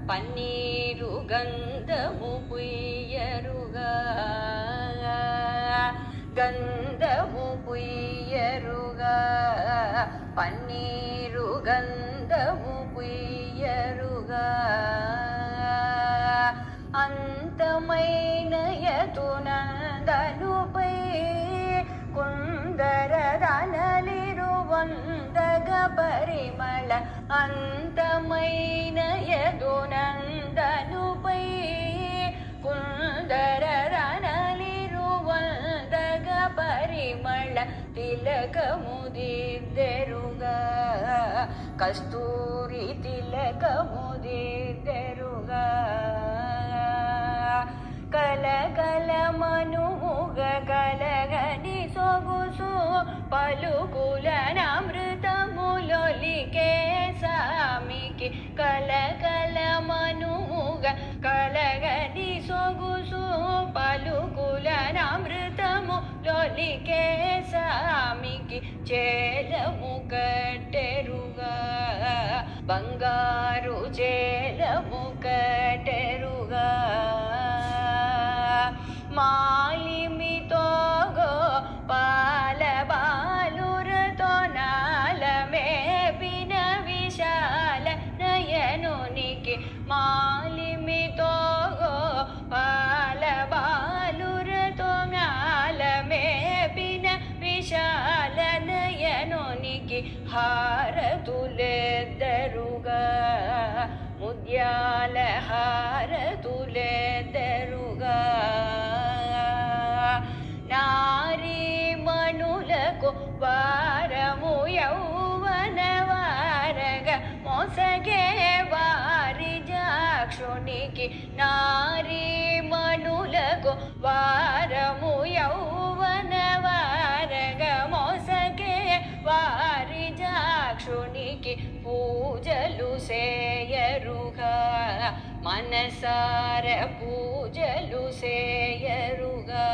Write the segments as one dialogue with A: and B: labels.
A: పన్నీరు గంధము పుయ్యరుగా గంధము పుయ్యరుగా పన్నీరు గంధము పుయ్యరుగా అంతమైన యతునందనుపై కుందరదనలిరువందగ పరిమళ అంతమైన యదునందనుపై కుందరదనలిరువందగ పరిమళ తిలకముదిద్దెరుగా కస్తూరి తిలకముదిద్దెరుగా కలకల మనుముగ కలగని సొగుసు పలుకులనమృతములొలికే సామికి కలకల మనుముగ కలగని సొగుసు పలుకులనమృతములొలికే సామికి చేలము కట్టెరుగా బంగారు చేలము కట్టెరుగా మాలిమితో పాలబాలురతో నాలమేపిన విశాల నయనునికి మాలిమితో పాలబాలురతో నాలమేపిన విశాల నయనునికి హారతులెద్దరుగా ముద్యాల హారతులెద్దరుగా నారీమణులకు వారము యౌవన వారగ మోసగే వారి జాక్షునికి నారీమణులకు వారము యౌవన వారగ మోసగే వారి జాక్షునికి పూజలు సేయరుగా మనసార పూజలు సేయరుగా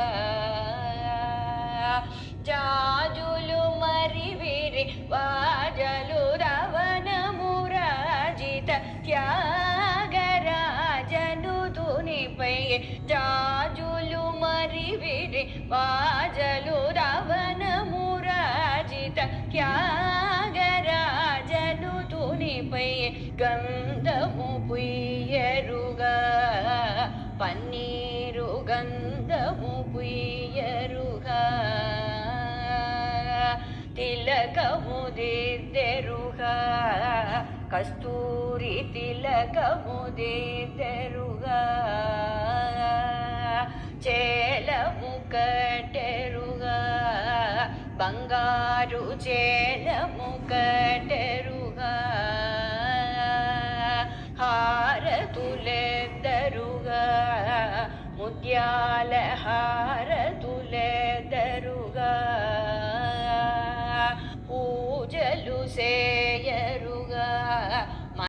A: జాజులు మరివిరి వాజలు రవణమురాజిత త్యాగరాజను తునిపై జాజులు మరివిరి వాజలు రవణమురాజిత త్యాగరాజను తునిపై గంధము పుయ్యరుగా పన్నీరు గంధము పుయ్యరుగా తిలకముదిద్దెరుగా కస్తూరి తిలకముదిద్దెరుగా చేలము కట్టెరుగా బంగారు చేలము కట్టెరుగా